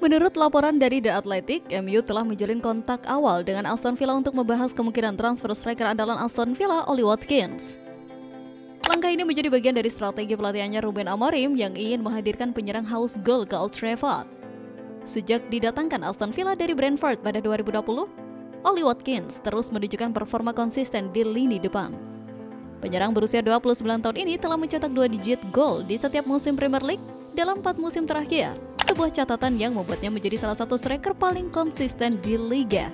Menurut laporan dari The Athletic, MU telah menjalin kontak awal dengan Aston Villa untuk membahas kemungkinan transfer striker andalan Aston Villa, Ollie Watkins. Langkah ini menjadi bagian dari strategi pelatihannya Ruben Amorim yang ingin menghadirkan penyerang haus gol ke Old Trafford. Sejak didatangkan Aston Villa dari Brentford pada 2020, Ollie Watkins terus menunjukkan performa konsisten di lini depan. Penyerang berusia 29 tahun ini telah mencetak 2 digit gol di setiap musim Premier League dalam 4 musim terakhir, sebuah catatan yang membuatnya menjadi salah satu striker paling konsisten di liga.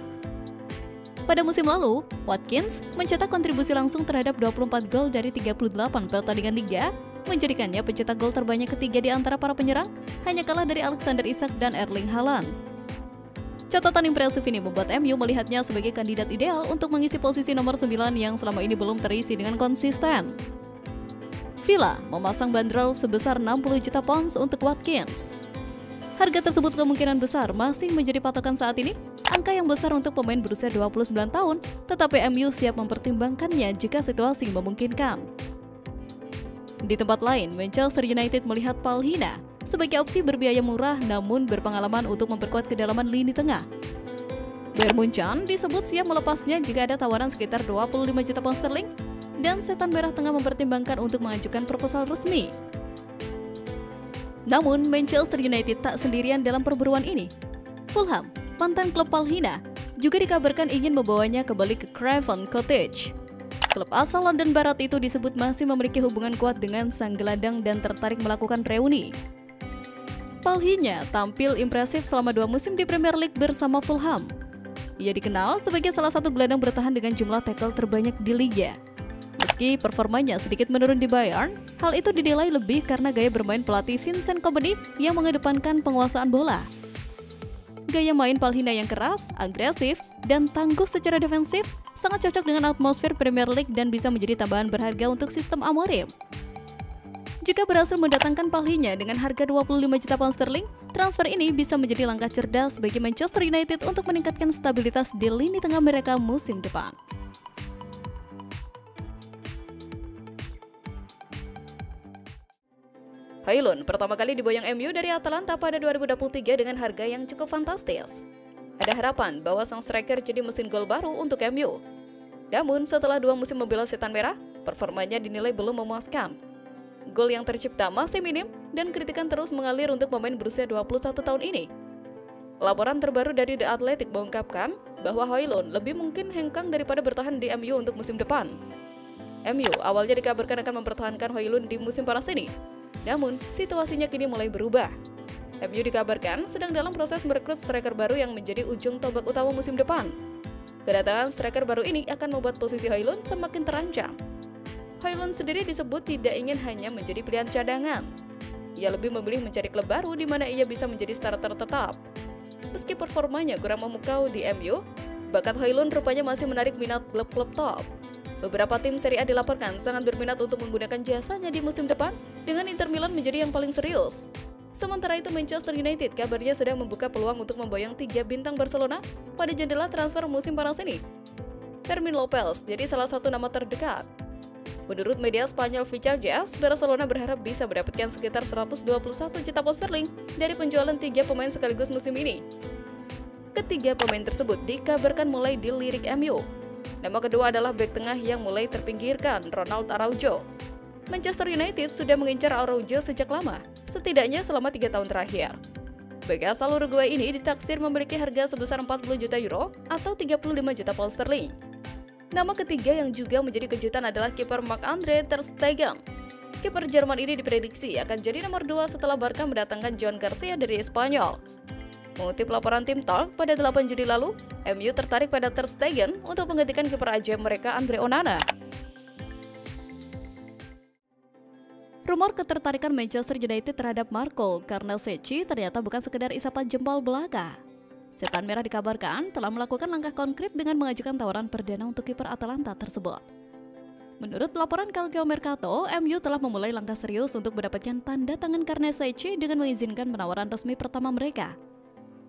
Pada musim lalu, Watkins mencetak kontribusi langsung terhadap 24 gol dari 38 pertandingan liga, menjadikannya pencetak gol terbanyak ketiga di antara para penyerang, hanya kalah dari Alexander Isak dan Erling Haaland. Catatan impresif ini membuat MU melihatnya sebagai kandidat ideal untuk mengisi posisi nomor 9 yang selama ini belum terisi dengan konsisten. Villa memasang bandrol sebesar 60 juta pounds untuk Watkins. Harga tersebut kemungkinan besar masih menjadi patokan saat ini, angka yang besar untuk pemain berusia 29 tahun, tetapi MU siap mempertimbangkannya jika situasi memungkinkan. Di tempat lain, Manchester United melihat Paul Hina sebagai opsi berbiaya murah namun berpengalaman untuk memperkuat kedalaman lini tengah. Bayern Munchen disebut siap melepasnya jika ada tawaran sekitar 25 juta pound sterling, dan Setan Merah tengah mempertimbangkan untuk mengajukan proposal resmi. Namun, Manchester United tak sendirian dalam perburuan ini. Fulham, mantan klub Paul Hina, juga dikabarkan ingin membawanya kembali ke Craven Cottage. Klub asal London Barat itu disebut masih memiliki hubungan kuat dengan sang gelandang dan tertarik melakukan reuni. Paul Hina tampil impresif selama 2 musim di Premier League bersama Fulham. Ia dikenal sebagai salah satu gelandang bertahan dengan jumlah tackle terbanyak di liga. Meski performanya sedikit menurun di Bayern, hal itu dinilai lebih karena gaya bermain pelatih Vincent Kompany yang mengedepankan penguasaan bola. Gaya main Paul Hina yang keras, agresif, dan tangguh secara defensif sangat cocok dengan atmosfer Premier League dan bisa menjadi tambahan berharga untuk sistem Amorim. Jika berhasil mendatangkan Paul Hina dengan harga 25 juta pound sterling, transfer ini bisa menjadi langkah cerdas bagi Manchester United untuk meningkatkan stabilitas di lini tengah mereka musim depan. Højlund pertama kali diboyong MU dari Atalanta pada 2023 dengan harga yang cukup fantastis. Ada harapan bahwa sang striker jadi mesin gol baru untuk MU. Namun setelah 2 musim membela Setan Merah, performanya dinilai belum memuaskan. Gol yang tercipta masih minim dan kritikan terus mengalir untuk pemain berusia 21 tahun ini. Laporan terbaru dari The Athletic mengungkapkan bahwa Højlund lebih mungkin hengkang daripada bertahan di MU untuk musim depan. MU awalnya dikabarkan akan mempertahankan Højlund di musim panas ini. Namun, situasinya kini mulai berubah. MU dikabarkan sedang dalam proses merekrut striker baru yang menjadi ujung tombak utama musim depan. Kedatangan striker baru ini akan membuat posisi Højlund semakin terancam. Højlund sendiri disebut tidak ingin hanya menjadi pilihan cadangan. Ia lebih memilih mencari klub baru di mana ia bisa menjadi starter tetap. Meski performanya kurang memukau di MU, bakat Højlund rupanya masih menarik minat klub-klub top. Beberapa tim Serie A dilaporkan sangat berminat untuk menggunakan jasanya di musim depan, dengan Inter Milan menjadi yang paling serius. Sementara itu Manchester United kabarnya sedang membuka peluang untuk memboyong 3 bintang Barcelona pada jendela transfer musim panas ini. Fermin Lopez jadi salah satu nama terdekat. Menurut media Spanyol Vichajes, Barcelona berharap bisa mendapatkan sekitar 121 juta pound sterling dari penjualan 3 pemain sekaligus musim ini. Ketiga pemain tersebut dikabarkan mulai dilirik MU. Nama kedua adalah bek tengah yang mulai terpinggirkan, Ronald Araujo. Manchester United sudah mengincar Araujo sejak lama, setidaknya selama 3 tahun terakhir. Bek asal Uruguay ini ditaksir memiliki harga sebesar 40 juta euro atau 35 juta pound sterling. Nama ketiga yang juga menjadi kejutan adalah kiper Marc-Andre ter Stegen. Kiper Jerman ini diprediksi akan jadi nomor 2 setelah Barca mendatangkan Joan Garcia dari Spanyol. Mengutip laporan tim Talk pada 8 Juli lalu, MU tertarik pada ter Stegen untuk menggantikan kiper ajaib mereka Andre Onana. Rumor ketertarikan Manchester United terhadap Marco Carnesecchi ternyata bukan sekedar isapan jempol belaka. Setan Merah dikabarkan telah melakukan langkah konkret dengan mengajukan tawaran perdana untuk kiper Atalanta tersebut. Menurut laporan Calcio Mercato, MU telah memulai langkah serius untuk mendapatkan tanda tangan Carnesecchi dengan mengizinkan penawaran resmi pertama mereka.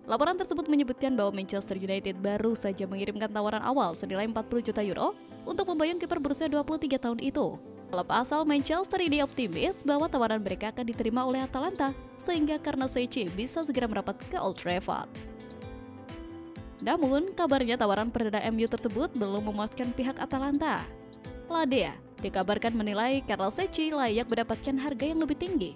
Laporan tersebut menyebutkan bahwa Manchester United baru saja mengirimkan tawaran awal senilai 40 juta euro untuk memboyong kiper berusia 23 tahun itu. Klub asal Manchester ini optimis bahwa tawaran mereka akan diterima oleh Atalanta sehingga Karnaseci bisa segera merapat ke Old Trafford. Namun, kabarnya tawaran perdana MU tersebut belum memuaskan pihak Atalanta. La Dea dikabarkan menilai Karnaseci layak mendapatkan harga yang lebih tinggi.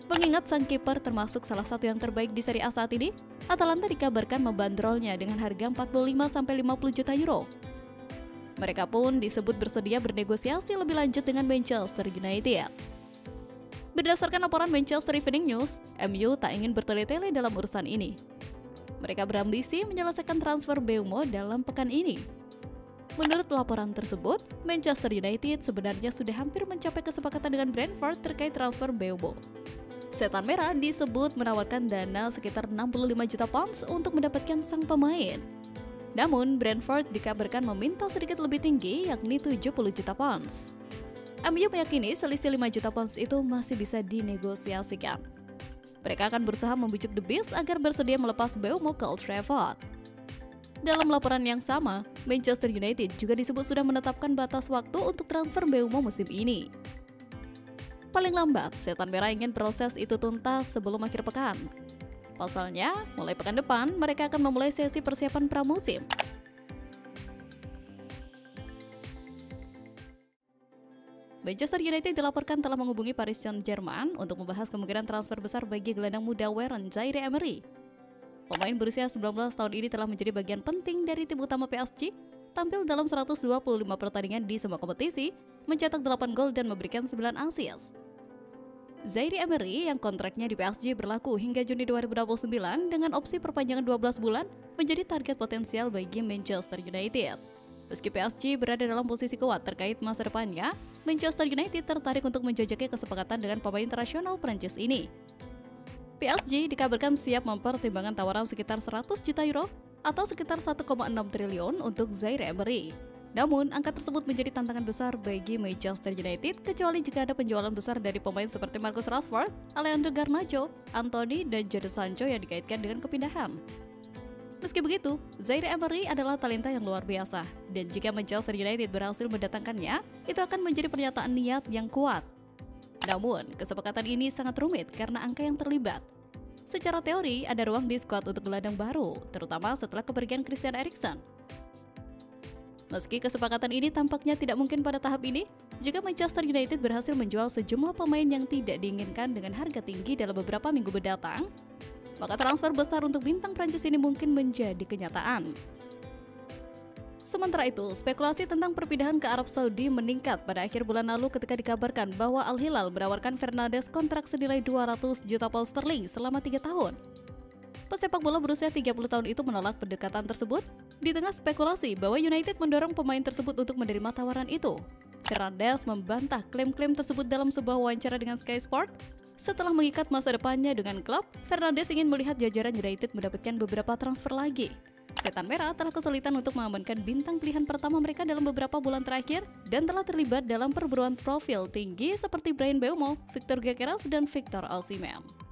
Mengingat sang kiper termasuk salah satu yang terbaik di Serie A saat ini, Atalanta dikabarkan membandrolnya dengan harga 45-50 juta euro. Mereka pun disebut bersedia bernegosiasi lebih lanjut dengan Manchester United. Berdasarkan laporan Manchester Evening News, MU tak ingin bertele-tele dalam urusan ini. Mereka berambisi menyelesaikan transfer Mbeumo dalam pekan ini. Menurut laporan tersebut, Manchester United sebenarnya sudah hampir mencapai kesepakatan dengan Brentford terkait transfer Mbeumo. Setan Merah disebut menawarkan dana sekitar 65 juta pounds untuk mendapatkan sang pemain. Namun, Brentford dikabarkan meminta sedikit lebih tinggi, yakni 70 juta pounds. MU meyakini selisih 5 juta pounds itu masih bisa dinegosiasikan. Mereka akan berusaha membujuk The Beast agar bersedia melepas Mbeumo ke Old Trafford. Dalam laporan yang sama, Manchester United juga disebut sudah menetapkan batas waktu untuk transfer Mbeumo musim ini. Paling lambat, Setan Merah ingin proses itu tuntas sebelum akhir pekan. Pasalnya, mulai pekan depan, mereka akan memulai sesi persiapan pramusim. Manchester United dilaporkan telah menghubungi Paris Saint-Germain untuk membahas kemungkinan transfer besar bagi gelandang muda Warren Zaïre-Emery. Pemain berusia 19 tahun ini telah menjadi bagian penting dari tim utama PSG, tampil dalam 125 pertandingan di semua kompetisi, mencetak 8 gol dan memberikan 9 assist. Zaïre-Emery yang kontraknya di PSG berlaku hingga Juni 2029 dengan opsi perpanjangan 12 bulan menjadi target potensial bagi Manchester United. Meski PSG berada dalam posisi kuat terkait masa depannya, Manchester United tertarik untuk menjajaki kesepakatan dengan pemain internasional Prancis ini. PSG dikabarkan siap mempertimbangkan tawaran sekitar 100 juta euro atau sekitar 1,6 triliun untuk Zaïre-Emery. Namun, angka tersebut menjadi tantangan besar bagi Manchester United kecuali jika ada penjualan besar dari pemain seperti Marcus Rashford, Alejandro Garnacho, Anthony, dan Jadon Sancho yang dikaitkan dengan kepindahan. Meski begitu, Zaïre-Emery adalah talenta yang luar biasa, dan jika Manchester United berhasil mendatangkannya, itu akan menjadi pernyataan niat yang kuat. Namun, kesepakatan ini sangat rumit karena angka yang terlibat. Secara teori, ada ruang di skuad untuk gelandang baru, terutama setelah kepergian Christian Eriksen. Meski kesepakatan ini tampaknya tidak mungkin pada tahap ini, jika Manchester United berhasil menjual sejumlah pemain yang tidak diinginkan dengan harga tinggi dalam beberapa minggu mendatang, maka transfer besar untuk bintang Prancis ini mungkin menjadi kenyataan. Sementara itu, spekulasi tentang perpindahan ke Arab Saudi meningkat pada akhir bulan lalu ketika dikabarkan bahwa Al Hilal menawarkan Fernandes kontrak senilai 200 juta pound sterling selama 3 tahun. Pesepak bola berusia 30 tahun itu menolak pendekatan tersebut di tengah spekulasi bahwa United mendorong pemain tersebut untuk menerima tawaran itu. Fernandes membantah klaim-klaim tersebut dalam sebuah wawancara dengan Sky Sport. Setelah mengikat masa depannya dengan klub, Fernandes ingin melihat jajaran United mendapatkan beberapa transfer lagi. Setan Merah telah kesulitan untuk mengamankan bintang pilihan pertama mereka dalam beberapa bulan terakhir dan telah terlibat dalam perburuan profil tinggi seperti Bryan Mbeumo, Victor Gyökeres, dan Victor Osimhen.